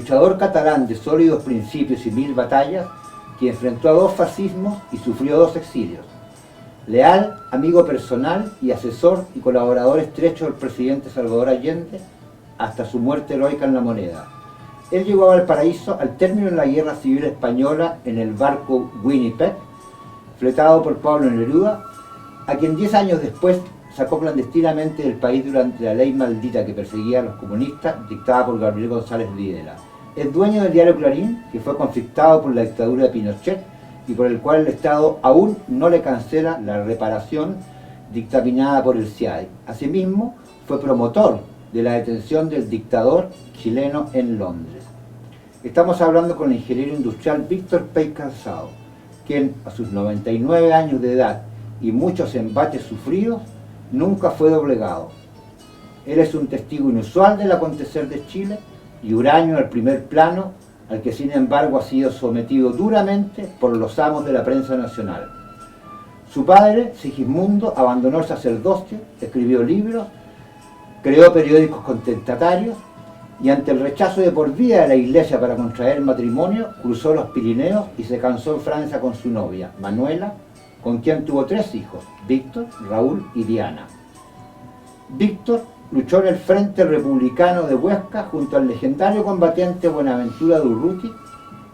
luchador catalán de sólidos principios y 1000 batallas, que enfrentó a 2 fascismos y sufrió 2 exilios. Leal, amigo personal y asesor y colaborador estrecho del presidente Salvador Allende hasta su muerte heroica en La Moneda. Él llegó a Valparaíso al término de la Guerra Civil Española en el barco Winnipeg, fletado por Pablo Neruda, a quien 10 años después sacó clandestinamente del país durante la ley maldita que perseguía a los comunistas, dictada por Gabriel González Videla. Es dueño del diario Clarín, que fue confiscado por la dictadura de Pinochet y por el cual el Estado aún no le cancela la reparación dictaminada por el CIADI. Asimismo, fue promotor de la detención del dictador chileno en Londres. Estamos hablando con el ingeniero industrial Víctor Pey Calzado, quien a sus 99 años de edad y muchos embates sufridos, nunca fue doblegado. Él es un testigo inusual del acontecer de Chile y huraño al primer plano, al que sin embargo ha sido sometido duramente por los amos de la prensa nacional. Su padre, Sigismundo, abandonó el sacerdocio, escribió libros, creó periódicos contestatarios y ante el rechazo de por vida de la Iglesia para contraer matrimonio, cruzó los Pirineos y se casó en Francia con su novia, Manuela, con quien tuvo 3 hijos, Víctor, Raúl y Diana. Víctor luchó en el Frente Republicano de Huesca junto al legendario combatiente Buenaventura Durruti,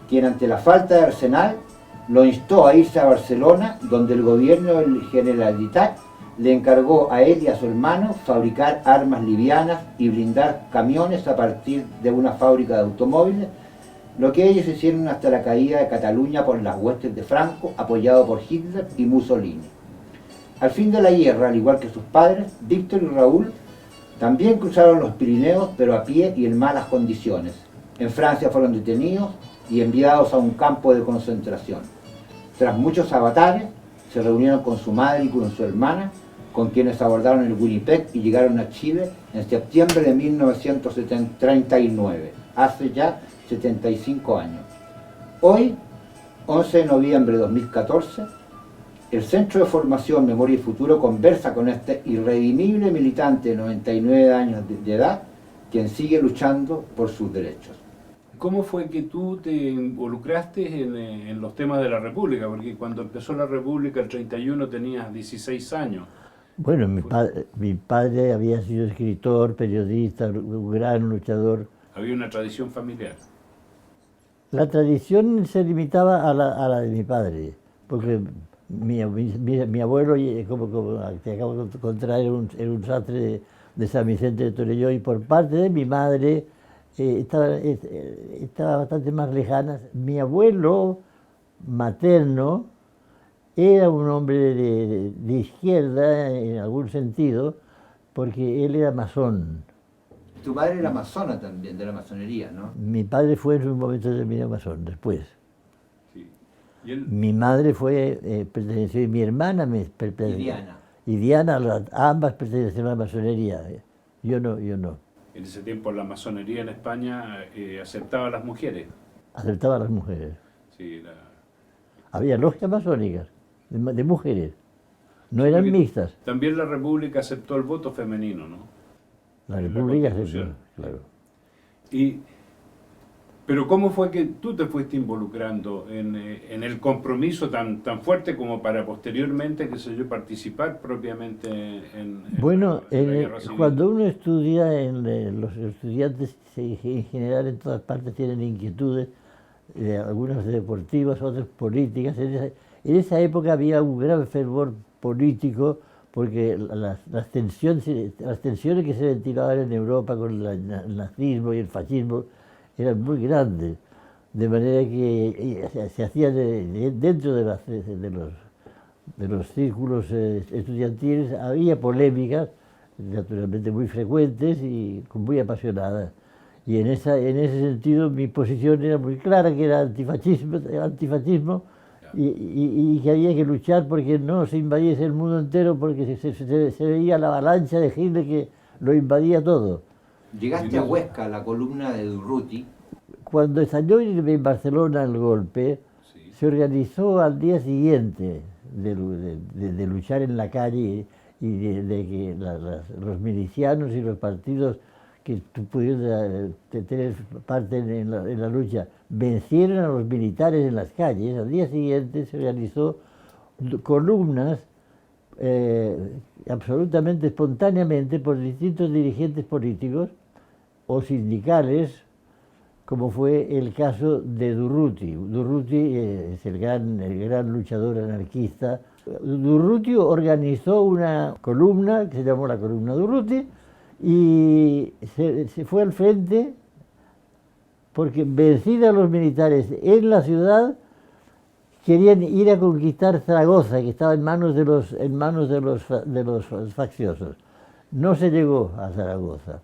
quien ante la falta de arsenal lo instó a irse a Barcelona, donde el gobierno del Generalitat le encargó a él y a su hermano fabricar armas livianas y blindar camiones a partir de una fábrica de automóviles, lo que ellos hicieron hasta la caída de Cataluña por las huestes de Franco, apoyado por Hitler y Mussolini. Al fin de la guerra, al igual que sus padres, Víctor y Raúl también cruzaron los Pirineos, pero a pie y en malas condiciones. En Francia fueron detenidos y enviados a un campo de concentración. Tras muchos avatares, se reunieron con su madre y con su hermana, con quienes abordaron el Winnipeg y llegaron a Chile en septiembre de 1939, hace ya 75 años. Hoy, 11 de noviembre de 2014, el Centro de Formación, Memoria y Futuro conversa con este irredimible militante de 99 años de edad, quien sigue luchando por sus derechos. ¿Cómo fue que tú te involucraste en los temas de la República? Porque cuando empezó la República, el 31, tenías 16 años. Bueno, mi padre había sido escritor, periodista, un gran luchador. Había una tradición familiar. La tradición se limitaba a la de mi padre, porque mi abuelo, como te acabo de contar, era un sastre de San Vicente de Torelló, y por parte de mi madre estaba bastante más lejana. Mi abuelo materno era un hombre de izquierda en algún sentido, porque él era masón. Tu madre era masona también, de la masonería, ¿no? Mi padre fue en un momento determinado masón, después. Sí. ¿Y él? Mi madre perteneció, y mi hermana Y Diana. Y Diana, ambas pertenecieron a la masonería. Yo no. En ese tiempo la masonería en España aceptaba a las mujeres. Aceptaba a las mujeres. Sí, Había logias masónicas de mujeres. No eran mixtas. También la República aceptó el voto femenino, ¿no? La República aceptó, claro. Pero ¿cómo fue que tú te fuiste involucrando en el compromiso tan fuerte como para posteriormente, qué sé yo, participar propiamente en bueno, la guerra civil? Cuando uno estudia, los estudiantes en general en todas partes tienen inquietudes, algunas deportivas, otras políticas. En esa época había un gran fervor político, porque las tensiones que se ventilaban en Europa con el nazismo y el fascismo eran muy grandes, de manera que se hacía dentro de los círculos estudiantiles, había polémicas, naturalmente muy frecuentes y muy apasionadas. Y en ese sentido mi posición era muy clara, que era antifascismo, y que había que luchar porque no se invadiese el mundo entero, porque se veía la avalancha de Hitler que lo invadía todo. Llegaste a Huesca, a la columna de Durruti. Cuando estalló en Barcelona el golpe, sí, se organizó al día siguiente de luchar en la calle y de que los milicianos y los partidos que tú pudieras tener parte en la lucha, vencieron a los militares en las calles, al día siguiente se realizó columnas absolutamente espontáneamente por distintos dirigentes políticos o sindicales, como fue el caso de Durruti. Durruti es el gran luchador anarquista. Durruti organizó una columna que se llamó la columna Durruti y se fue al frente porque, vencida a los militares en la ciudad, querían ir a conquistar Zaragoza, que estaba en manos de los facciosos. No se llegó a Zaragoza,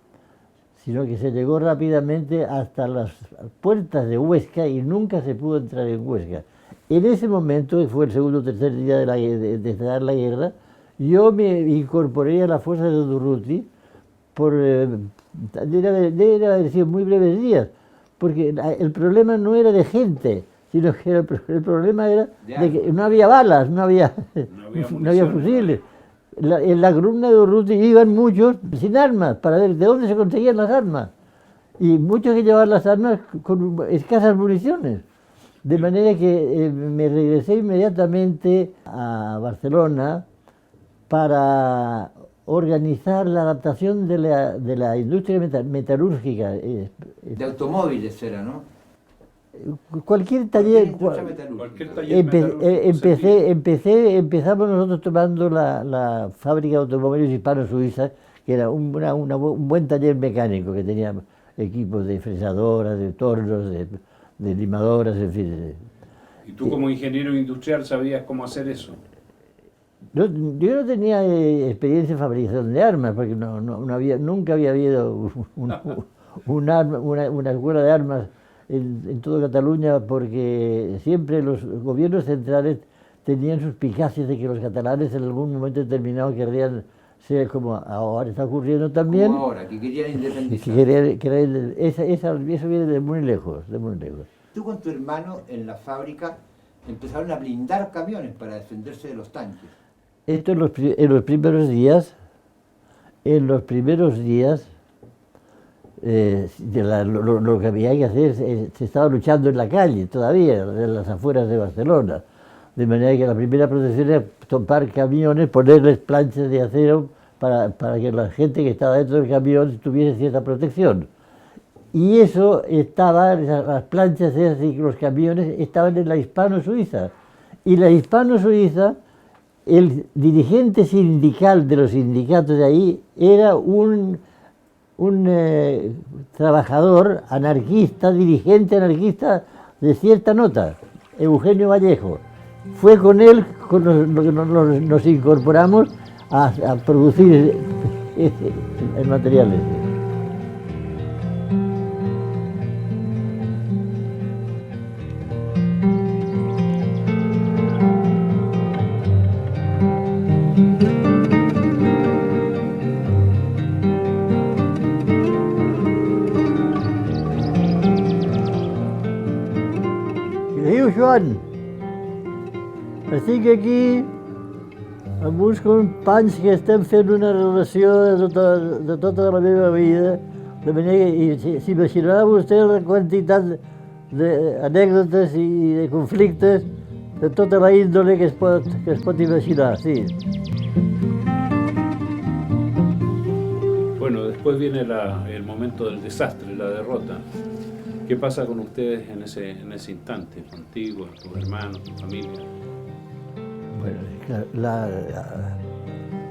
sino que se llegó rápidamente hasta las puertas de Huesca y nunca se pudo entrar en Huesca. En ese momento, que fue el segundo o tercer día de estallar la guerra, yo me incorporé a la fuerza de Durruti debe haber sido muy breves días, porque el problema no era de gente, sino que el problema era de que no había balas, no había fusiles. En la columna de Durruti iban muchos sin armas, para ver de dónde se conseguían las armas. Y muchos que llevaban las armas con escasas municiones. De manera que me regresé inmediatamente a Barcelona para organizar la adaptación de la industria metalúrgica. De automóviles era, ¿no? Cualquier taller. Empezamos nosotros tomando la fábrica de automóviles hispano-suiza, que era un buen taller mecánico, que tenía equipos de fresadoras, de tornos, de limadoras, en fin. ¿Y tú como ingeniero industrial sabías cómo hacer eso? Yo no tenía experiencia en fabricación de armas, porque nunca había habido una escuela de armas en toda Cataluña, porque siempre los gobiernos centrales tenían suspicacias de que los catalanes en algún momento determinado querrían ser como ahora está ocurriendo también. Como ahora, que querían independizar. Eso viene de muy lejos, de muy lejos. Tú con tu hermano en la fábrica empezaron a blindar camiones para defenderse de los tanques. Esto en los primeros días, lo que había que hacer, se estaba luchando en la calle todavía, en las afueras de Barcelona. De manera que la primera protección era topar camiones, ponerles planchas de acero para que la gente que estaba dentro del camión tuviese cierta protección. Y eso las planchas y los camiones estaban en la hispano-suiza. Y la hispano-suiza, el dirigente sindical de los sindicatos de ahí era un trabajador anarquista, dirigente anarquista de cierta nota, Eugenio Vallejo. Fue con él que nos incorporamos a producir el material este. Joan, estic aquí amb uns companys que estem fent una relació de tota la meva vida, de manera que s'imaginarà vostè la quantitat d'anècdotes i de conflictes de tota la índole que es pot imaginar, sí. Bueno, después viene el momento del desastre, la derrota. ¿Qué pasa con ustedes en ese instante, contigo, tus hermanos, tu familia? Bueno,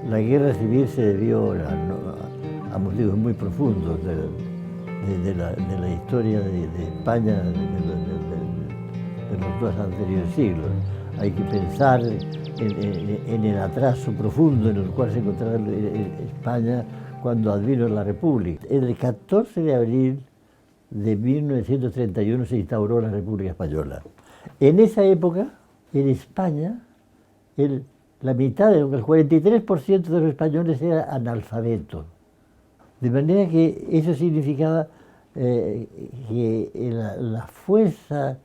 la guerra civil se debió a motivos muy profundos de la historia de España de los dos anteriores siglos. Hay que pensar en el atraso profundo en el cual se encontraba España cuando advino la República. El 14 de abril de 1931 se instauró la República Española. En esa época, en España, la mitad, el 43% de los españoles era analfabeto. De manera que eso significaba que la fuerza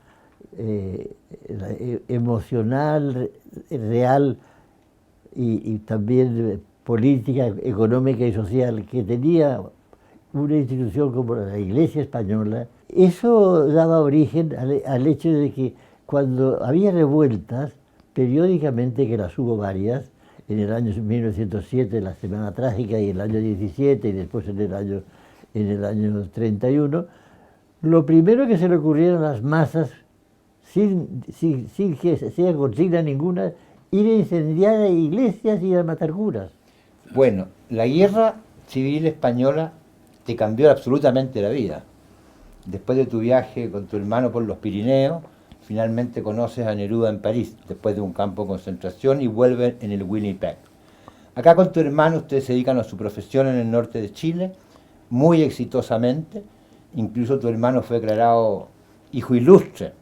emocional, real y también política, económica y social que tenía una institución como la Iglesia Española. Eso daba origen al hecho de que cuando había revueltas, periódicamente, que las hubo varias, en el año 1907, la Semana Trágica, y en el año 17, y después en el año 31, lo primero que se le ocurrieron a las masas, sin que sea consigna ninguna, ir a incendiar iglesias y a matar curas. Bueno, la guerra civil española te cambió absolutamente la vida. Después de tu viaje con tu hermano por los Pirineos, finalmente conoces a Neruda en París, después de un campo de concentración, y vuelven en el Winnipeg. Acá con tu hermano ustedes se dedican a su profesión en el norte de Chile, muy exitosamente. Incluso tu hermano fue declarado hijo ilustre.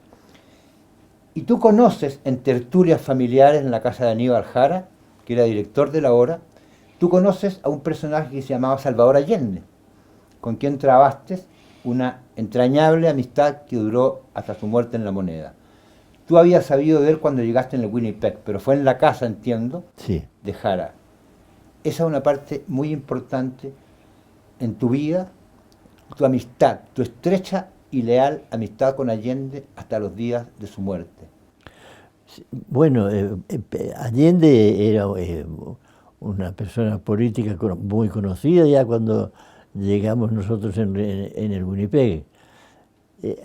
Y tú conoces en tertulias familiares en la casa de Aníbal Jara, que era director de la hora, tú conoces a un personaje que se llamaba Salvador Allende, con quien trabaste una entrañable amistad que duró hasta su muerte en La Moneda. Tú habías sabido de él cuando llegaste en el Winnipeg, pero fue en la casa, entiendo, sí, de Jara. Esa es una parte muy importante en tu vida, tu amistad, tu estrecha y leal amistad con Allende hasta los días de su muerte. Bueno, Allende era una persona política muy conocida ya cuando llegamos nosotros en el Winnipeg.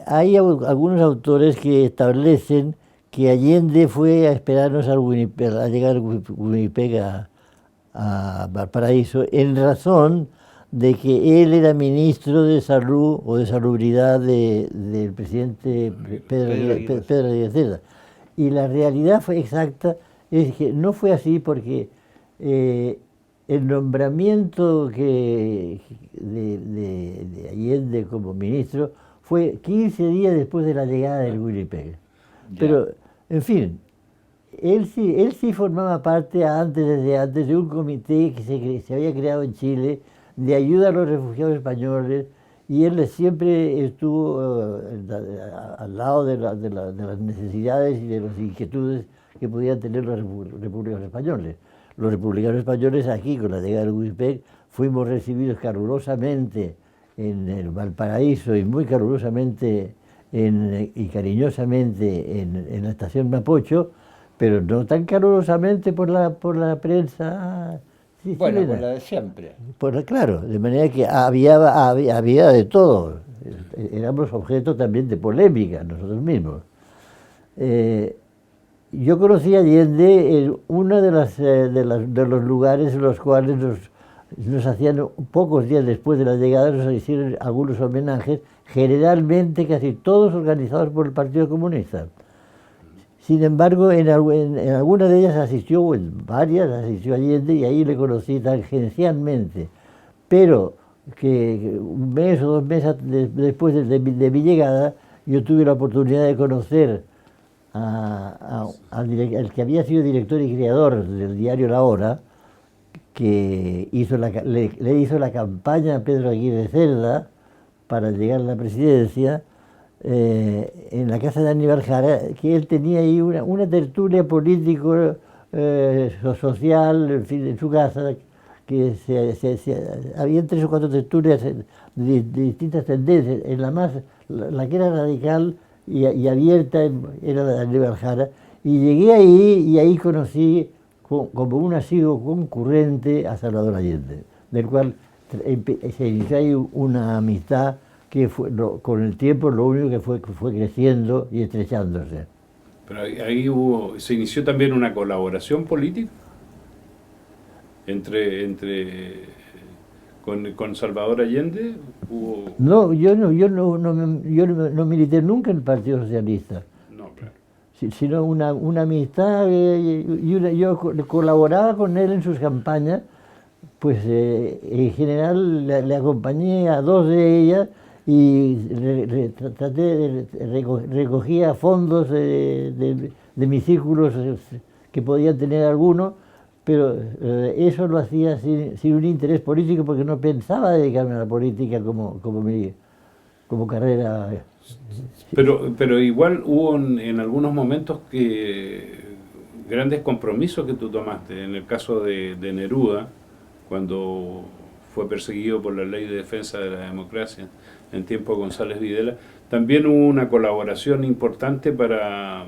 Hay algunos autores que establecen que Allende fue a esperarnos al Winnipeg, a llegar al Winnipeg a Valparaíso, en razón de que él era ministro de Salud o de Salubridad del presidente Pedro Aguirre Cerda. Y la realidad fue exacta, es que no fue así porque el nombramiento de Allende como ministro fue 15 días después de la llegada del Winnipeg. Pero, en fin, él sí formaba parte desde antes de un comité que se había creado en Chile de ayuda a los refugiados españoles, y él siempre estuvo al lado de las necesidades y de las inquietudes que podían tener los republicanos españoles. Los republicanos españoles aquí, con la llegada del Winnipeg, fuimos recibidos calurosamente en el Valparaíso y muy calurosamente y cariñosamente en la estación Mapocho, pero no tan calurosamente por la prensa. Sí, bueno, chilena. con la de siempre. Claro, de manera que había de todo. Éramos objeto también de polémica nosotros mismos. Yo conocí a Allende en uno de los lugares en los cuales nos hacían, pocos días después de la llegada, nos hicieron algunos homenajes, generalmente casi todos organizados por el Partido Comunista. Sin embargo, en alguna de ellas asistió, o en varias asistió Allende, y ahí le conocí tangencialmente. Pero que un mes o 2 meses después de mi llegada, yo tuve la oportunidad de conocer al que había sido director y creador del diario La Hora, que le hizo la campaña a Pedro Aguirre Cerda para llegar a la presidencia, en la casa de Aníbal Jara, que él tenía ahí una tertulia político, social, en fin, en su casa, que había 3 o 4 tertulias de distintas tendencias. En la que era radical y abierta era la de Aníbal Jara, y llegué ahí y ahí conocí como un asiduo concurrente a Salvador Allende, del cual se inició ahí una amistad que con el tiempo lo único que fue creciendo y estrechándose. Pero ahí se inició también una colaboración política con Salvador Allende. No, yo no milité nunca en el Partido Socialista. No, claro. Sino una amistad, yo colaboraba con él en sus campañas, pues en general le acompañé a 2 de ellas, y recogía fondos de mis círculos que podían tener algunos, pero eso lo hacía sin un interés político, porque no pensaba dedicarme a la política como carrera. Pero igual hubo en algunos momentos grandes compromisos que tú tomaste. En el caso de Neruda, cuando fue perseguido por la Ley de Defensa de la Democracia en tiempo de González Videla, también hubo una colaboración importante para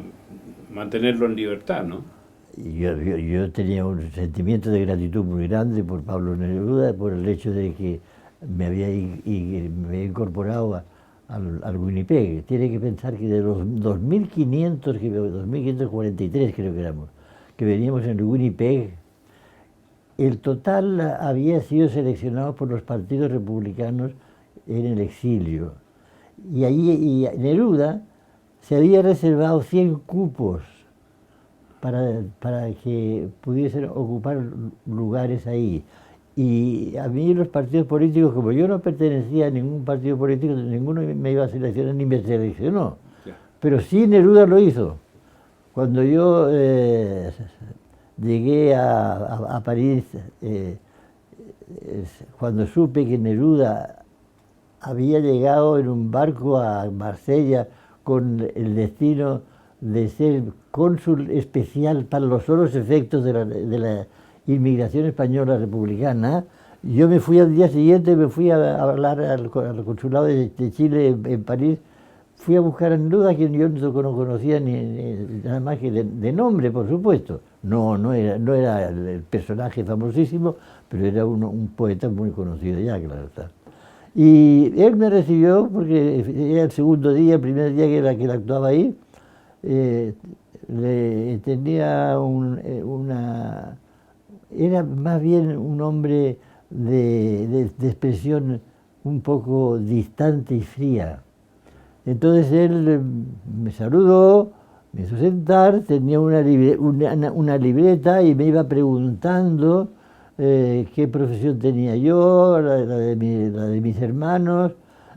mantenerlo en libertad, ¿no? Yo tenía un sentimiento de gratitud muy grande por Pablo Neruda, por el hecho de que me había incorporado al Winnipeg. Tiene que pensar que de los 2.543 creo que éramos, que veníamos en el Winnipeg, el total había sido seleccionado por los partidos republicanos en el exilio. Y allí Neruda se había reservado 100 cupos para que pudiesen ocupar lugares ahí. Y a mí los partidos políticos, como yo no pertenecía a ningún partido político, ninguno me iba a seleccionar ni me seleccionó. Yeah. Pero sí Neruda lo hizo. Cuando yo llegué a París, cuando supe que Neruda había llegado en un barco a Marsella con el destino de ser cónsul especial para los solos efectos de la inmigración española republicana, yo me fui al día siguiente, me fui a hablar al consulado de Chile en París, fui a buscar a Neruda, a quien yo no conocía ni nada más que de nombre, por supuesto. No era el personaje famosísimo, pero era un poeta muy conocido ya, claro está. Y él me recibió, porque era el segundo día, el primer día que él actuaba ahí, tenía era más bien un hombre de expresión un poco distante y fría. Entonces él me saludó, me hizo sentar, tenía una libreta y me iba preguntando qué profesión tenía yo, la de mis hermanos,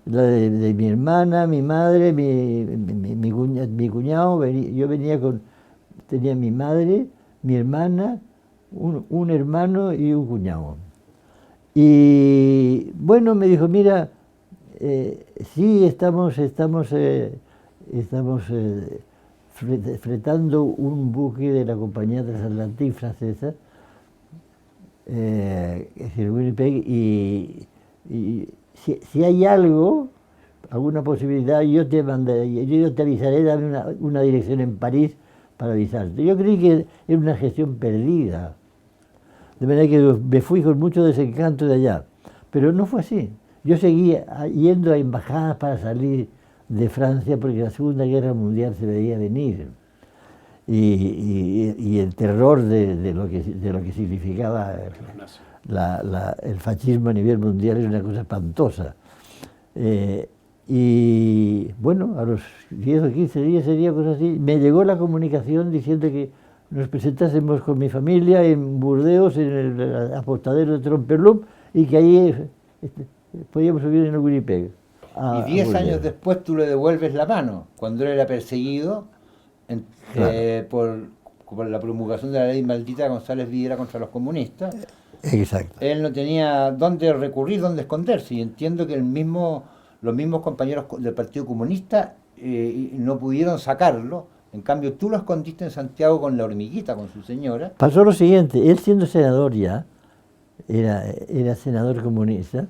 la de mi hermana, mi madre, mi cuñado. Yo tenía mi madre, mi hermana, un hermano y un cuñado. Y bueno, me dijo, mira, sí, estamos fletando un buque de la compañía transatlántica francesa, es el Winnipeg, y si hay algo, alguna posibilidad, yo te avisaré, dame una dirección en París para avisarte. Yo creí que era una gestión perdida, de manera que me fui con mucho desencanto de allá, pero no fue así. Yo seguí yendo a embajadas para salir de Francia porque la Segunda Guerra Mundial se veía venir y el terror de lo que significaba el fascismo a nivel mundial es una cosa espantosa. Y bueno, a los 10 o 15 días sería cosa así, me llegó la comunicación diciendo que nos presentásemos con mi familia en Burdeos, en el apostadero de Trompe-l'Œil, y que ahí podíamos subir en el Winnipeg. Y 10 años después tú le devuelves la mano, cuando él era perseguido claro. por la promulgación de la ley maldita de González Videla contra los comunistas. Exacto. Él no tenía dónde recurrir, dónde esconderse, y entiendo que los mismos compañeros del Partido Comunista no pudieron sacarlo. En cambio, tú lo escondiste en Santiago con la hormiguita, con su señora. Pasó lo siguiente, él siendo senador ya, era senador comunista,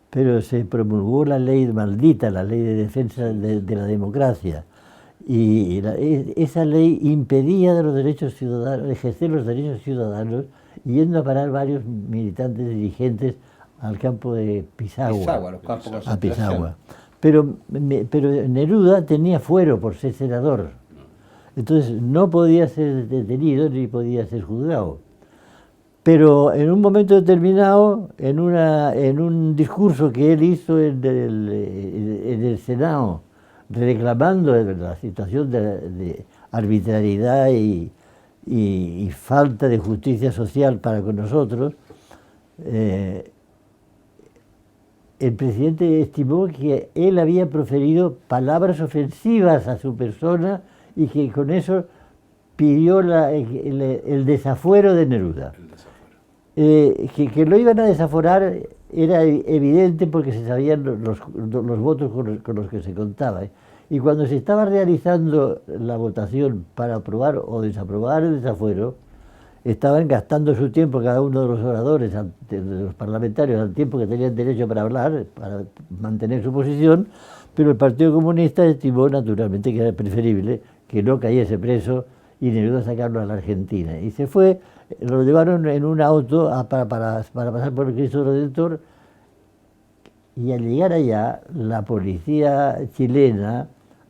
pero se promulgó la ley maldita, la ley de defensa de la democracia, y esa ley impedía de los derechos ciudadanos, ejercer los derechos ciudadanos, yendo a parar varios militantes dirigentes al campo de Pisagua, los campos de a Pisagua. Pero Neruda tenía fuero por ser senador, entonces no podía ser detenido ni podía ser juzgado. Pero en un momento determinado, en un discurso que él hizo en el Senado, reclamando la situación de arbitrariedad y falta de justicia social para con nosotros, el presidente estimó que él había proferido palabras ofensivas a su persona y que con eso pidió el desafuero de Neruda. Que lo iban a desaforar era evidente porque se sabían los votos con los que se contaba. Y cuando se estaba realizando la votación para aprobar o desaprobar el desafuero, estaban gastando su tiempo cada uno de los oradores, de los parlamentarios, al tiempo que tenían derecho para hablar, para mantener su posición, pero el Partido Comunista estimó naturalmente que era preferible que no cayese preso y Neruda sacarlo a la Argentina. Y se fue, lo llevaron en un auto para pasar por el Cristo Redentor, y al llegar allá, la policía chilena,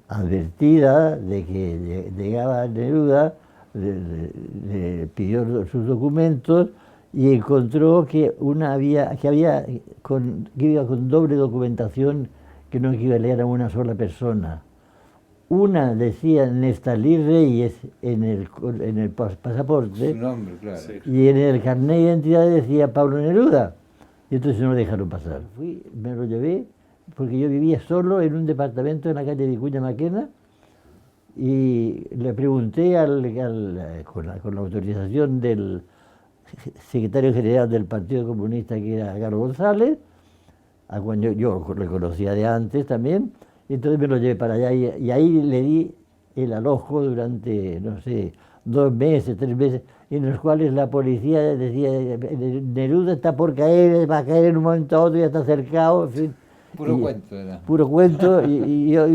advertida de que llegaba Neruda, le pidió sus documentos y encontró que iba con doble documentación que no equivalían a una sola persona. Una decía Nestalí Reyes en el pasaporte, Su nombre, claro. Sí. y en el carnet de identidad decía Pablo Neruda. Y entonces no lo dejaron pasar. Me lo llevé, porque yo vivía solo en un departamento en la calle Vicuña Maquena, y le pregunté con la autorización del secretario general del Partido Comunista, que era Carlos González, a cuando yo lo conocía de antes también, y entonces me lo llevé para allá, y ahí le di el alojo durante, no sé, 2 meses, 3 meses, en los cuales la policía decía, Neruda está por caer, va a caer en un momento a otro, ya está cercado, en fin. Puro cuento era. Puro cuento, y yo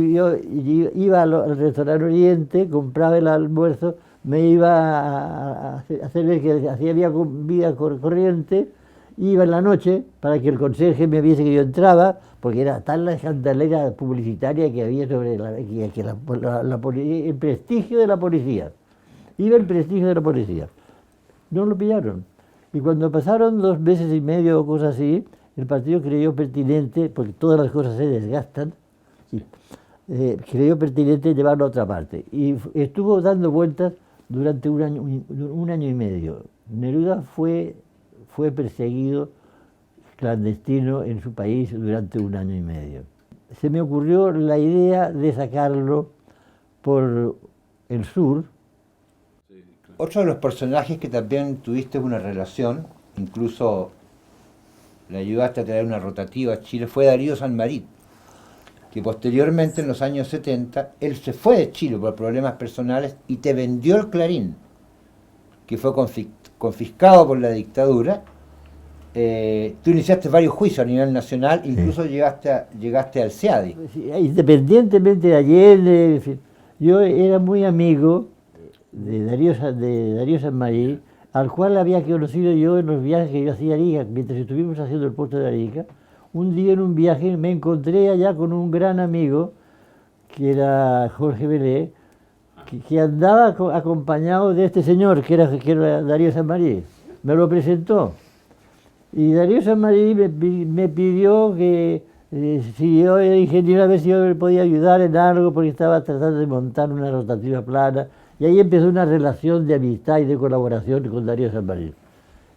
iba al restaurante Oriente, compraba el almuerzo, me iba a hacer ver que había vida corriente, iba en la noche para que el conserje me viese que yo entraba, porque era tal la escandalera publicitaria que había sobre el prestigio de la policía. Iba el prestigio de la policía. No lo pillaron. Y cuando pasaron 2 meses y medio o cosas así, el partido creyó pertinente, porque todas las cosas se desgastan, creyó pertinente llevarlo a otra parte. Y estuvo dando vueltas durante un año y medio. Neruda fue perseguido clandestino en su país durante 1 año y medio. Se me ocurrió la idea de sacarlo por el sur. Otro de los personajes que también tuviste una relación, incluso le ayudaste a traer una rotativa a Chile, fue Darío Sanmarit, que posteriormente, en los años 70, él se fue de Chile por problemas personales y te vendió el Clarín, que fue confiscado por la dictadura. Tú iniciaste varios juicios a nivel nacional, incluso llegaste al CEADI. Independientemente de Allende, en fin, yo era muy amigo de Darío Sanmarit, al cual había conocido yo en los viajes que yo hacía a Arica, mientras estuvimos haciendo el puerto de Arica. Un día en un viaje me encontré allá con un gran amigo, que era Jorge Belé, que andaba acompañado de este señor, que era Darío Sanmarit. Me lo presentó. Y Darío Sanmarit me pidió que si yo era ingeniero, a ver si yo le podía ayudar en algo, porque estaba tratando de montar una rotativa plana. Y ahí empezó una relación de amistad y de colaboración con Darío Sanmarit.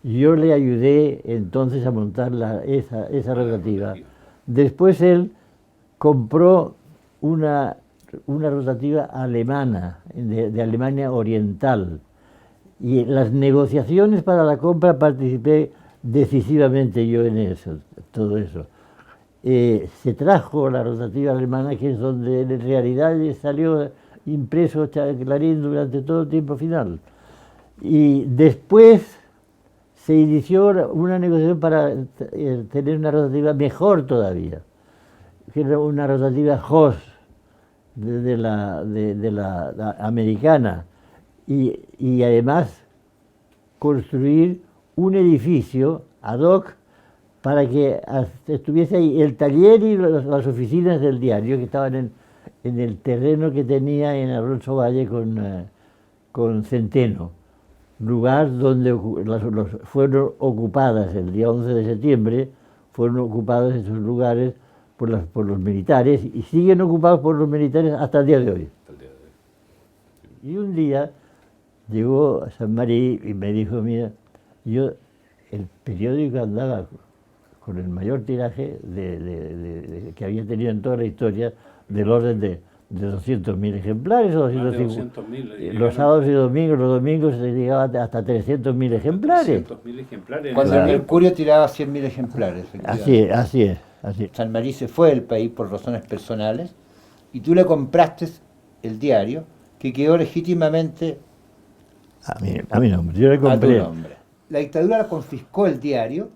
Yo le ayudé entonces a montar esa rotativa. Después él compró una rotativa alemana, de Alemania Oriental. Y en las negociaciones para la compra participé decisivamente yo en eso, todo eso. Se trajo la rotativa alemana, que es donde en realidad salió impreso Clarín durante todo el tiempo final. Y después se inició una negociación para tener una rotativa mejor todavía, que era una rotativa Hoss de la americana, y además construir un edificio ad hoc para que estuviese ahí el taller y las oficinas del diario, que estaban en el terreno que tenía en Alonso Valle con Centeno, lugar donde fueron ocupadas el día 11 de septiembre, fueron ocupados esos lugares por los militares, y siguen ocupados por los militares hasta el día de hoy. Y un día llegó a Sanmarit y me dijo, mira, el periódico andaba con el mayor tiraje que había tenido en toda la historia, del orden de 200.000 ejemplares o 250.000. Los sábados y domingos, los domingos se llegaba hasta 300.000 ejemplares. 300.000 ejemplares. Cuando el Mercurio tiraba 100.000 ejemplares. Así es. Sanmarit se fue del país por razones personales y tú le compraste el diario, que quedó legítimamente A mi nombre, yo le A tu compré. nombre. La dictadura confiscó el diario.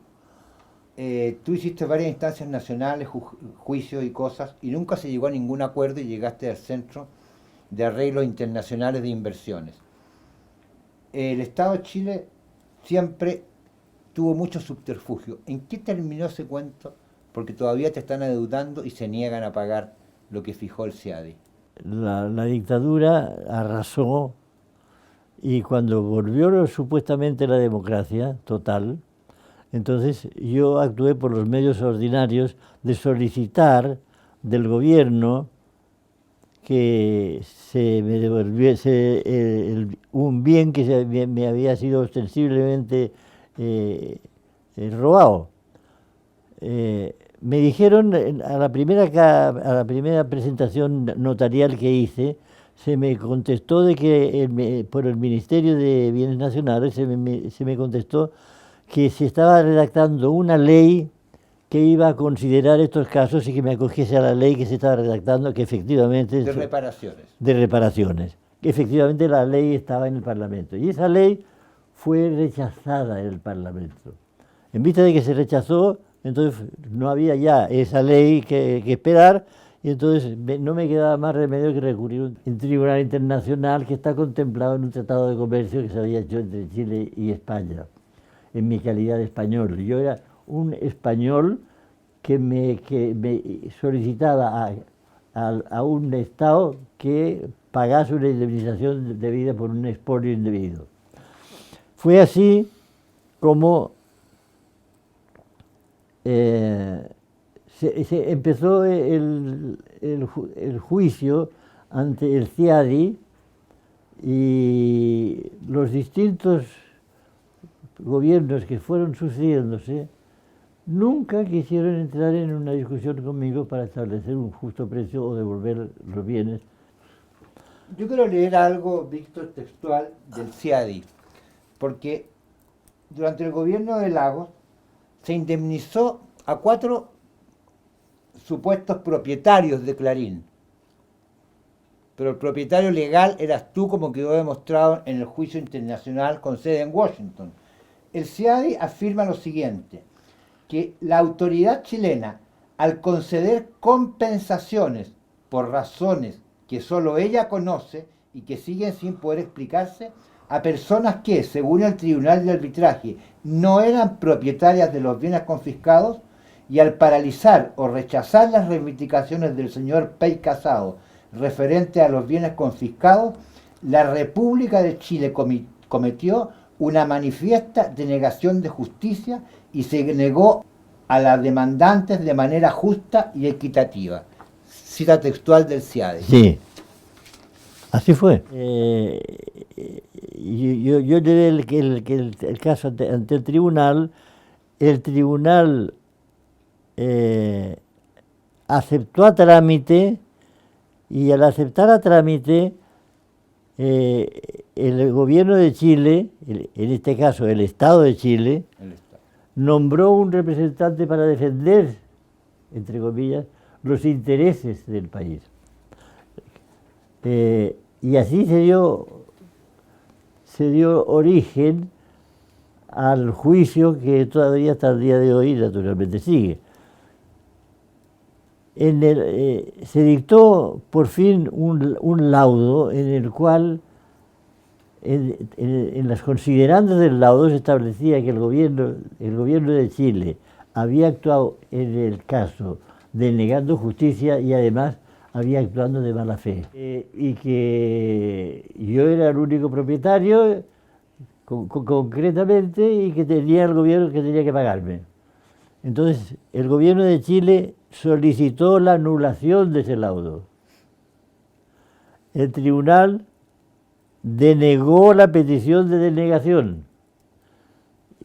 Tú hiciste varias instancias nacionales, juicios y cosas, y nunca se llegó a ningún acuerdo y llegaste al Centro de Arreglos Internacionales de Inversiones. El Estado de Chile siempre tuvo mucho subterfugio. ¿En qué terminó ese cuento? Porque todavía te están adeudando y se niegan a pagar lo que fijó el CIADI. La dictadura arrasó y cuando volvió supuestamente la democracia total, entonces yo actué por los medios ordinarios de solicitar del gobierno que se me devolviese un bien que me había sido ostensiblemente robado. Me dijeron a la primera presentación notarial que hice, se me contestó de que por el Ministerio de Bienes Nacionales se me contestó que se estaba redactando una ley que iba a considerar estos casos y que me acogiese a la ley que se estaba redactando, que efectivamente... De reparaciones. De reparaciones. Que efectivamente la ley estaba en el Parlamento. Y esa ley fue rechazada en el Parlamento. En vista de que se rechazó, entonces no había ya esa ley que esperar, y entonces no me quedaba más remedio que recurrir a un tribunal internacional que está contemplado en un tratado de comercio que se había hecho entre Chile y España, en mi calidad de español. Yo era un español que me solicitaba a un Estado que pagase una indemnización debida por un expolio indebido. Fue así como se empezó el juicio ante el CIADI y los distintos gobiernos que fueron sucediéndose nunca quisieron entrar en una discusión conmigo para establecer un justo precio o devolver los bienes. Yo quiero leer algo, Víctor, textual del CIADI, porque durante el gobierno de Lagos se indemnizó a 4 supuestos propietarios de Clarín, pero el propietario legal eras tú, como quedó demostrado en el juicio internacional con sede en Washington. El CIADI afirma lo siguiente, que la autoridad chilena, al conceder compensaciones por razones que solo ella conoce y que siguen sin poder explicarse, a personas que, según el Tribunal de Arbitraje, no eran propietarias de los bienes confiscados, y al paralizar o rechazar las reivindicaciones del señor Pey Casado referente a los bienes confiscados, la República de Chile cometió una manifiesta denegación de justicia y se negó a las demandantes de manera justa y equitativa. Cita textual del CIADI. Sí, así fue. Yo llevé el caso ante el tribunal. El tribunal aceptó a trámite, y al aceptar a trámite, el gobierno de Chile, en este caso el Estado de Chile, nombró un representante para defender, entre comillas, los intereses del país. Y así se dio origen al juicio que todavía hasta el día de hoy naturalmente sigue. Se dictó por fin un laudo en el cual, en las considerandas del laudo, se establecía que el gobierno de Chile había actuado en el caso denegando justicia y además había actuado de mala fe. Y que yo era el único propietario, concretamente, y que tenía el gobierno que tenía que pagarme. Entonces, el gobierno de Chile solicitó la anulación de ese laudo. El tribunal denegó la petición de denegación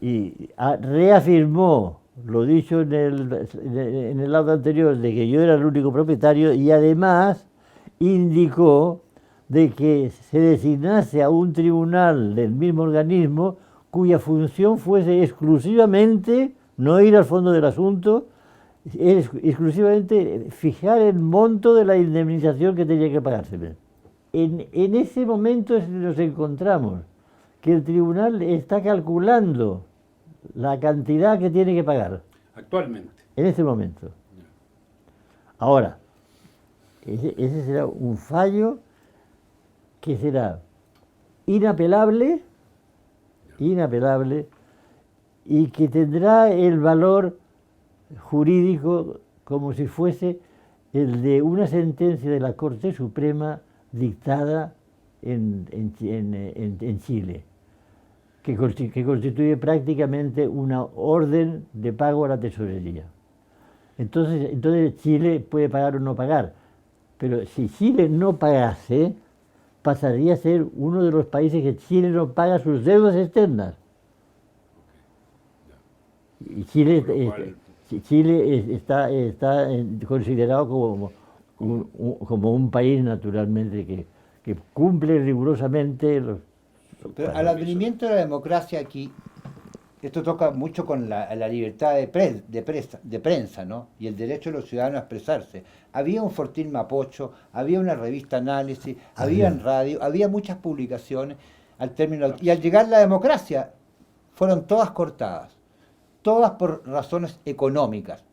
y reafirmó lo dicho en el laudo anterior, de que yo era el único propietario, y además indicó de que se designase a un tribunal del mismo organismo cuya función fuese exclusivamente no ir al fondo del asunto, exclusivamente fijar el monto de la indemnización que tenía que pagárseme. En ese momento nos encontramos que el tribunal está calculando la cantidad que tiene que pagar Actualmente. en este momento. Ahora, ese será un fallo que será inapelable y que tendrá el valor jurídico como si fuese el de una sentencia de la Corte Suprema dictada en Chile, que constituye prácticamente una orden de pago a la tesorería. Entonces Chile puede pagar o no pagar, pero si Chile no pagase, pasaría a ser uno de los países que Chile no paga sus deudas externas. Y Chile está considerado como un país naturalmente que cumple rigurosamente los... Pero al advenimiento de la democracia aquí, esto toca mucho con la libertad de prensa, ¿no? Y el derecho de los ciudadanos a expresarse. Había un Fortín Mapocho, había una revista Análisis, había en radio, había muchas publicaciones y al llegar la democracia fueron todas cortadas, todas por razones económicas.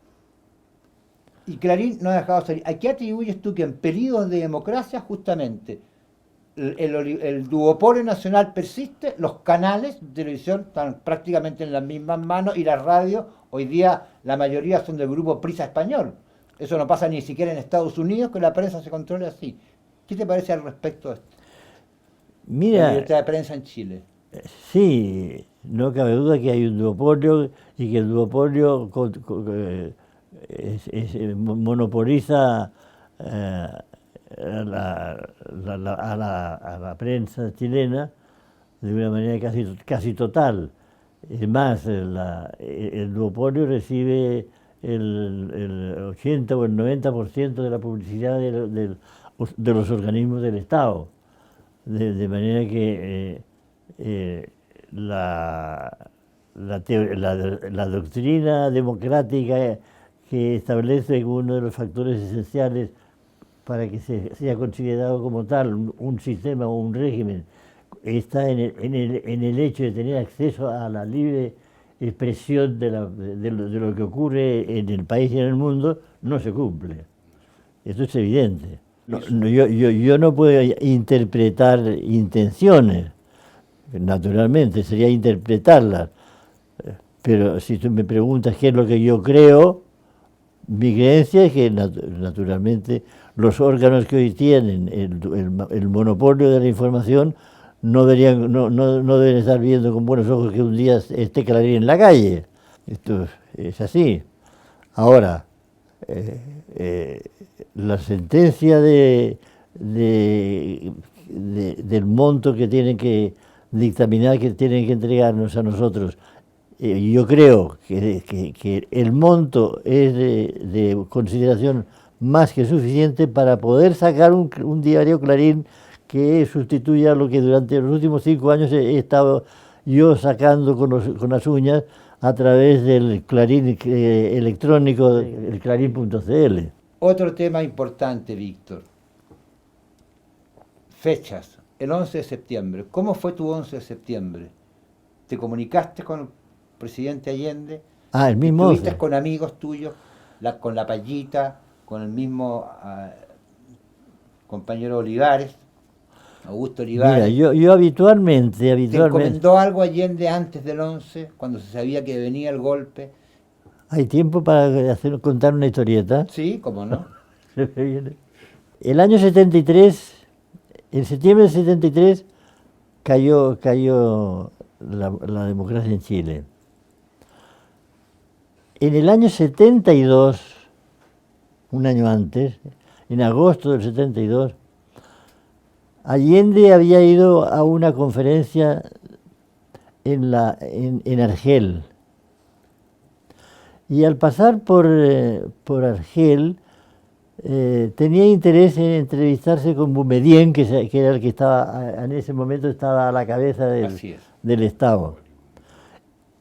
Y Clarín no ha dejado salir. ¿A qué atribuyes tú que en periodos de democracia justamente el duopolio nacional persiste, los canales de televisión están prácticamente en las mismas manos y las radios, hoy día la mayoría son del grupo Prisa Español? Eso no pasa ni siquiera en Estados Unidos, que la prensa se controle así. ¿Qué te parece al respecto de esto? Mira, La libertad de prensa en Chile. Sí, no cabe duda que hay un duopolio y que el duopolio monopoliza a la prensa chilena de una manera casi total. Es más, el duopolio recibe el 80 o el 90% de la publicidad de los organismos del Estado. De manera que la doctrina democrática que establece uno de los factores esenciales para que sea considerado como tal un sistema o un régimen está en el hecho de tener acceso a la libre expresión de lo que ocurre en el país y en el mundo, no se cumple. Esto es evidente. Yo no puedo interpretar intenciones, naturalmente, sería interpretarlas. Pero si tú me preguntas qué es lo que yo creo, mi creencia es que naturalmente los órganos que hoy tienen el monopolio de la información no deben estar viendo con buenos ojos que un día esté Clarín en la calle. Esto es así. Ahora, la sentencia del monto que tienen que dictaminar, que tienen que entregarnos a nosotros, yo creo que el monto es de consideración más que suficiente para poder sacar un diario Clarín que sustituya lo que durante los últimos 5 años he estado yo sacando con las uñas a través del Clarín electrónico, el clarín.cl. Otro tema importante, Víctor. Fechas. El 11 de septiembre. ¿Cómo fue tu 11 de septiembre? ¿Te comunicaste con el presidente Allende? El mismo. ¿Estuviste con amigos tuyos? Con la Payita, con el mismo compañero Olivares, Augusto Olivares. Mira, yo habitualmente... ¿Te encomendó algo Allende antes del 11, cuando se sabía que venía el golpe? ¿Hay tiempo para contar una historieta? Sí, cómo no. El año 73, en septiembre del 73, cayó la democracia en Chile. En el año 72, un año antes, en agosto del 72, Allende había ido a una conferencia en Argel. Y al pasar por Argel, tenía interés en entrevistarse con Boumedienne, que era el que estaba, en ese momento estaba a la cabeza del Estado.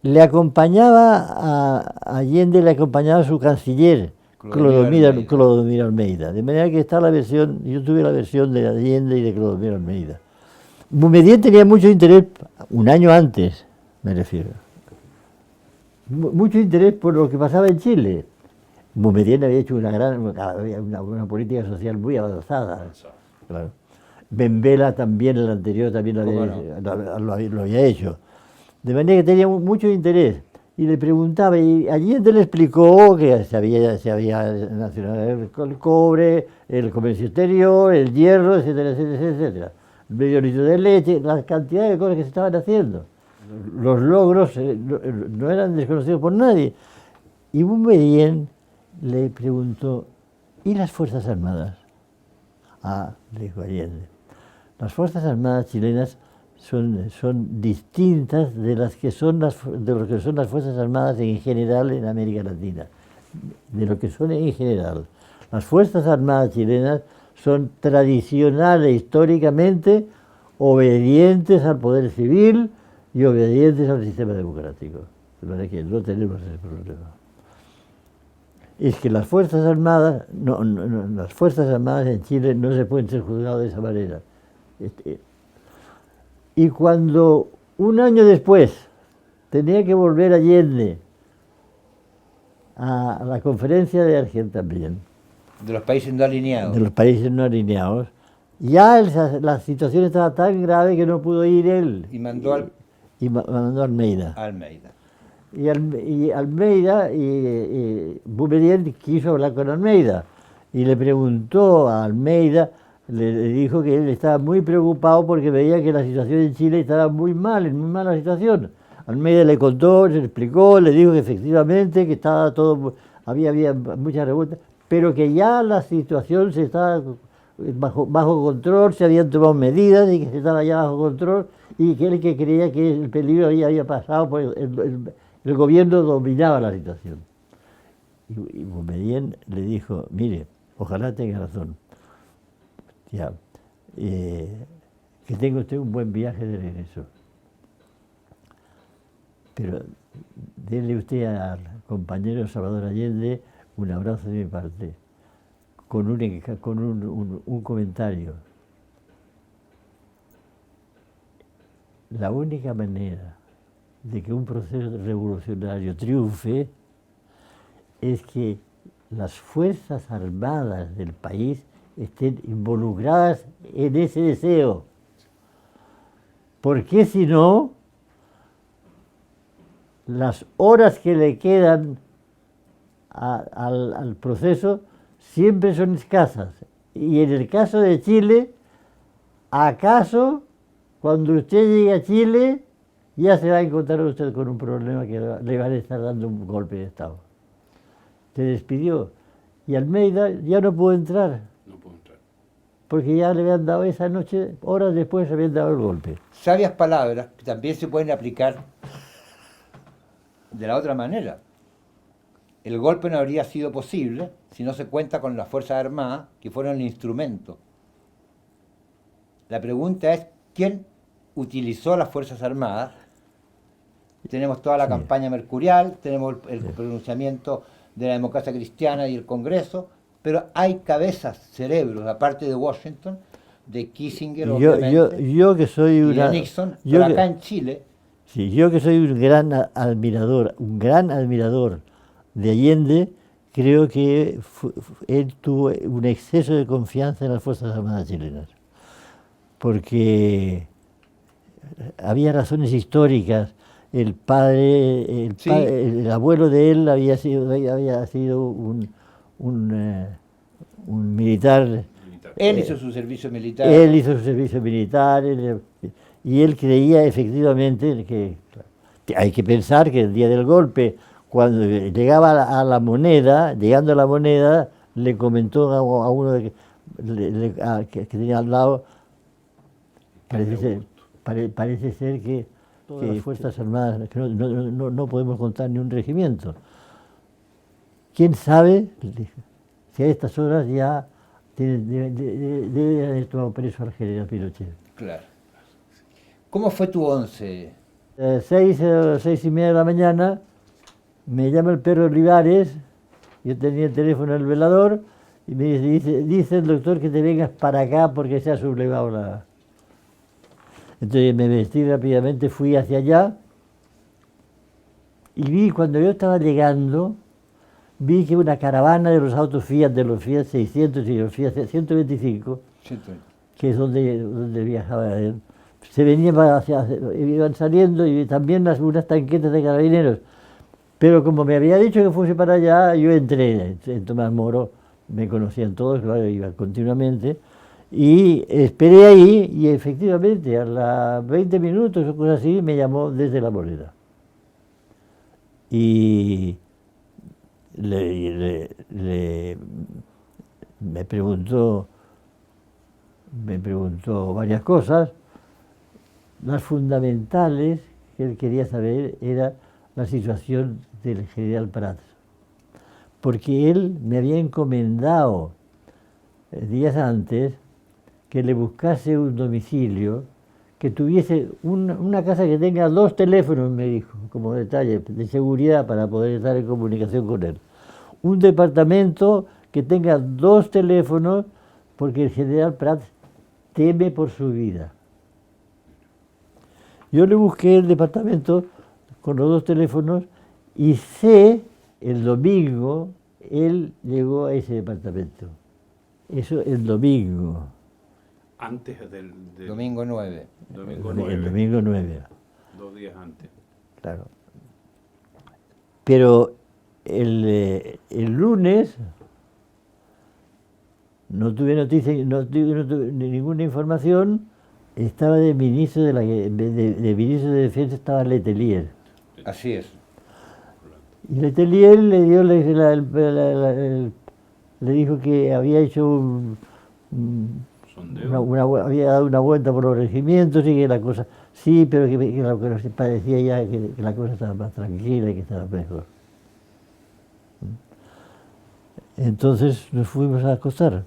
Le acompañaba Allende le acompañaba su canciller, Clodomiro Almeida. De manera que está la versión, yo tuve la versión de Allende y de Clodomiro Almeida. Boumediene tenía mucho interés, un año antes, me refiero, mucho interés por lo que pasaba en Chile. Boumediene había hecho una política social muy avanzada. Claro. Benvela también, el anterior, también lo había hecho. De manera que tenía mucho interés. Y le preguntaba, y Allende le explicó que se había nacionalizado el cobre, el comercio exterior, el hierro, etcétera, etcétera, etcétera. El medio litro de leche, la cantidad de cosas que se estaban haciendo. Los logros no eran desconocidos por nadie. Y Boumediene le preguntó, ¿y las Fuerzas Armadas? Ah, dijo Allende, las Fuerzas Armadas chilenas son distintas de lo que son las Fuerzas Armadas en general en América Latina, de lo que son en general. Las Fuerzas Armadas chilenas son tradicionales, históricamente, obedientes al poder civil y obedientes al sistema democrático. De manera que no tenemos ese problema. Es que las Fuerzas Armadas, las Fuerzas Armadas en Chile no se pueden ser juzgadas de esa manera. Y cuando un año después tenía que volver Allende a la conferencia de Argel también, De los países no alineados. de los países no alineados, ya la situación estaba tan grave que no pudo ir él. Y mandó mandó a Almeida. a Almeida. Y Almeida, y Boumediene quiso hablar con Almeida y le preguntó a Almeida, le dijo que él estaba muy preocupado porque veía que la situación en Chile estaba muy mal, en muy mala situación. Almeida le contó, le explicó, le dijo que efectivamente que estaba todo, había muchas revueltas, pero que ya la situación se estaba bajo control, se habían tomado medidas y que se estaba ya bajo control y que él que creía que el peligro había pasado, pues el gobierno dominaba la situación. Y Boumediene le dijo, mire, ojalá tenga razón. Ya, que tenga usted un buen viaje de regreso. Pero denle usted al compañero Salvador Allende un abrazo de mi parte, con un comentario. La única manera de que un proceso revolucionario triunfe es que las Fuerzas Armadas del país estén involucradas en ese deseo. Porque si no, las horas que le quedan al proceso siempre son escasas. Y en el caso de Chile, ¿acaso cuando usted llegue a Chile ya se va a encontrar usted con un problema que le van a estar dando un golpe de Estado? Se despidió y Almeida ya no pudo entrar. No puedo entrar. Porque ya le habían dado esa noche, horas después le habían dado el golpe. Sabias palabras que también se pueden aplicar de la otra manera. El golpe no habría sido posible si no se cuenta con las Fuerzas Armadas, que fueron el instrumento. La pregunta es, ¿quién utilizó las Fuerzas Armadas? Tenemos toda la campaña mercurial, tenemos el pronunciamiento de la democracia cristiana y el Congreso, pero hay cabezas, cerebros, aparte de Washington, de Kissinger, obviamente, yo que soy y de Nixon, pero acá en Chile. Sí, yo que soy un gran admirador de Allende, creo que él tuvo un exceso de confianza en las Fuerzas Armadas chilenas, porque había razones históricas. El abuelo de él había sido un militar. Él hizo su servicio militar. Él hizo su servicio militar y él creía efectivamente que hay que pensar que el día del golpe, cuando llegaba a la moneda, llegando a la moneda, le comentó a uno que tenía al lado, parece ser que las Fuerzas Armadas, que no podemos contar ni un regimiento. ¿Quién sabe si a estas horas ya debe haber tomado preso al general Pinochet? Claro. ¿Cómo fue tu 11? 6:30 de la mañana, me llama el perro Olivares, yo tenía el teléfono en el velador, y me dice el doctor que te vengas para acá porque se ha sublevado la... Entonces me vestí rápidamente, fui hacia allá y vi, cuando yo estaba llegando, vi que una caravana de los autos Fiat, de los Fiat 600 y los Fiat 125, que es donde viajaba él, se venían iban saliendo, y también unas tanquetas de carabineros. Pero como me había dicho que fuese para allá, yo entré en Tomás Moro, me conocían todos, claro, iba continuamente, y esperé ahí, y efectivamente a las 20 minutos o cosas así me llamó desde La Moreda. Y me preguntó varias cosas. Las fundamentales que él quería saber era la situación del general Prats, porque él me había encomendado días antes que le buscase un domicilio que tuviese una casa que tenga 2 teléfonos, me dijo, como detalle de seguridad para poder estar en comunicación con él. Un departamento que tenga 2 teléfonos, porque el general Prats teme por su vida. Yo le busqué el departamento con los 2 teléfonos y el domingo, él llegó a ese departamento. Eso el domingo. Antes del Domingo 9. Domingo El 9. domingo 9. 2 días antes. Claro. Pero el lunes no tuve noticia, no tuve ninguna información. Estaba de ministro de ministro de Defensa, estaba Letelier. Así es. Y Letelier le dio le dijo que había hecho Sondeo. había dado una vuelta por los regimientos y que la cosa, sí, pero que la cosa parecía ya que la cosa estaba más tranquila y que estaba mejor. Entonces nos fuimos a acostar.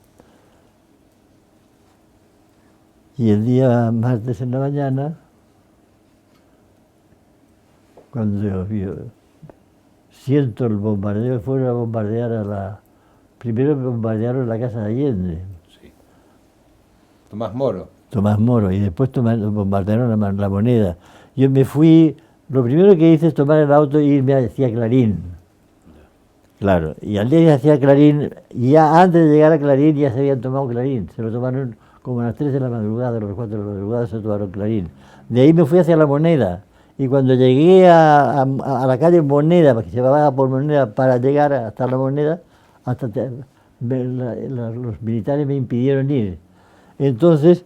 Y el día martes en la mañana, cuando yo siento el bombardeo, fueron a bombardear primero bombardearon la casa de Allende. Sí. Tomás Moro. Tomás Moro, y después bombardearon la Moneda. Yo me fui, lo primero que hice es tomar el auto e irme hacia Clarín. Claro, y al día hacia Clarín, y ya antes de llegar a Clarín ya se habían tomado Clarín, se lo tomaron como a las 3 de la madrugada, a las 4 de la madrugada se tomaron Clarín. De ahí me fui hacia la Moneda, y cuando llegué a la calle Moneda, que se bajaba por Moneda para llegar hasta la Moneda, los militares me impidieron ir. Entonces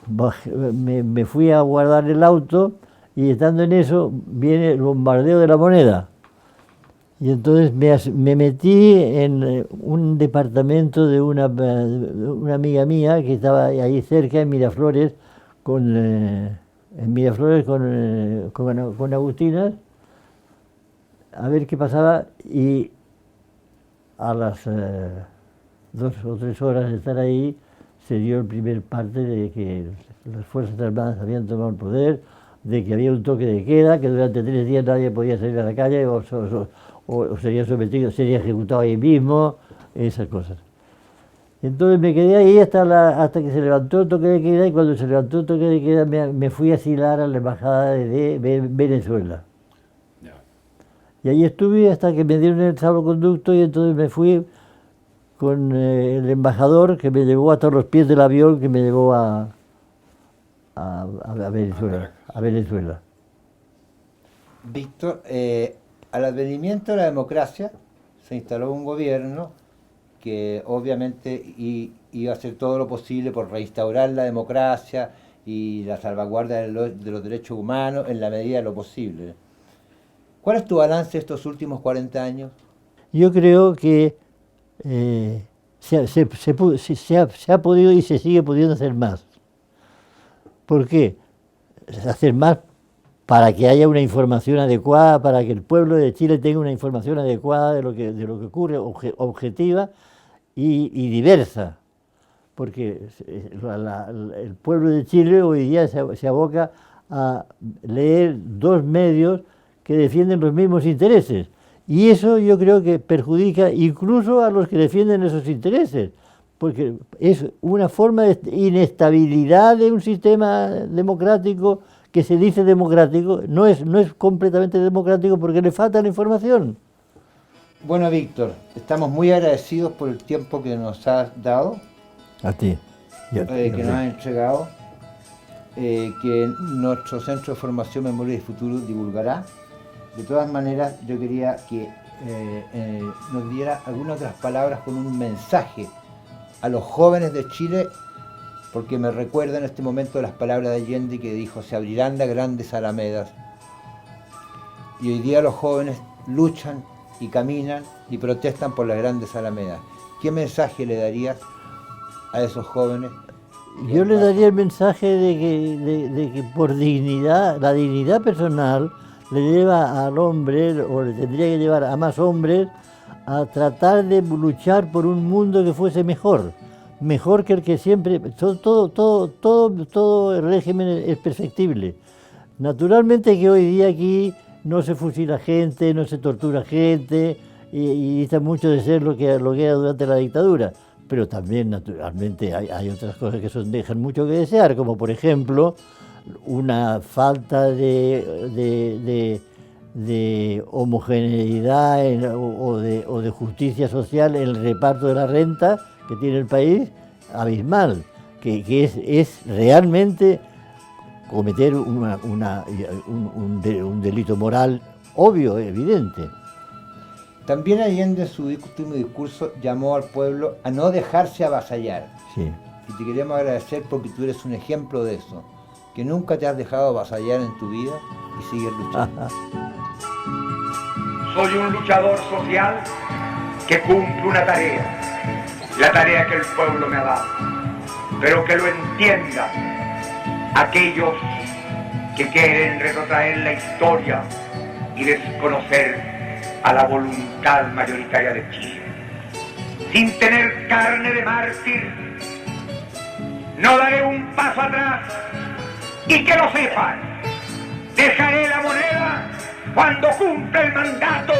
me fui a guardar el auto y estando en eso viene el bombardeo de la Moneda. Y entonces me metí en un departamento de una amiga mía que estaba ahí cerca en Miraflores con Agustinas, a ver qué pasaba, y a las 2 o 3 horas de estar ahí se dio el primer parte de que las Fuerzas Armadas habían tomado el poder, de que había un toque de queda, que durante 3 días nadie podía salir a la calle o sería sometido, sería ejecutado ahí mismo, esas cosas. Entonces me quedé ahí hasta que se levantó el toque de queda, y cuando se levantó el toque de queda me fui a asilar a la embajada de Venezuela. Ya. Y ahí estuve hasta que me dieron el salvoconducto, y entonces me fui con el embajador que me llevó hasta los pies del avión que me llevó a Venezuela. A Venezuela. Víctor, al advenimiento de la democracia se instaló un gobierno que obviamente iba a hacer todo lo posible por reinstaurar la democracia y la salvaguardia de los derechos humanos en la medida de lo posible. ¿Cuál es tu balance de estos últimos 40 años? Yo creo que se ha podido y se sigue pudiendo hacer más. ¿Por qué? Hacer más para que haya una información adecuada, para que el pueblo de Chile tenga una información adecuada de lo que ocurre, objetiva y diversa. Porque el pueblo de Chile hoy día se aboca a leer 2 medios que defienden los mismos intereses. Y eso yo creo que perjudica incluso a los que defienden esos intereses, porque es una forma de inestabilidad de un sistema democrático que se dice democrático, no es completamente democrático porque le falta la información. Bueno, Víctor, estamos muy agradecidos por el tiempo que nos has dado, A ti. que nos has entregado, que nuestro Centro de Formación, Memoria y Futuro divulgará. De todas maneras, yo quería que nos diera algunas otras palabras con un mensaje a los jóvenes de Chile, porque me recuerda en este momento las palabras de Allende que dijo: se abrirán las grandes alamedas. Y hoy día los jóvenes luchan y caminan y protestan por las grandes alamedas. ¿Qué mensaje le darías a esos jóvenes? Yo le daría el mensaje de que por dignidad, la dignidad personal le lleva al hombre, o le tendría que llevar a más hombres, a tratar de luchar por un mundo que fuese mejor que el que siempre. Todo el régimen es perfectible. Naturalmente que hoy día aquí no se fusila gente, no se tortura gente, y está mucho de ser lo que era durante la dictadura. Pero también, naturalmente, hay otras cosas que dejan mucho que desear, como por ejemplo una falta de homogeneidad o de justicia social en el reparto de la renta que tiene el país, abismal, que es realmente cometer un delito moral obvio, evidente. También Allende en su último discurso llamó al pueblo a no dejarse avasallar. Sí. Y te queremos agradecer porque tú eres un ejemplo de eso, que nunca te has dejado avasallar en tu vida y sigues luchando. Soy un luchador social que cumple una tarea, la tarea que el pueblo me ha dado, pero que lo entiendan aquellos que quieren retrotraer la historia y desconocer a la voluntad mayoritaria de Chile. Sin tener carne de mártir, no daré un paso atrás, y que lo sepan, dejaré la moneda cuando cumpla el mandato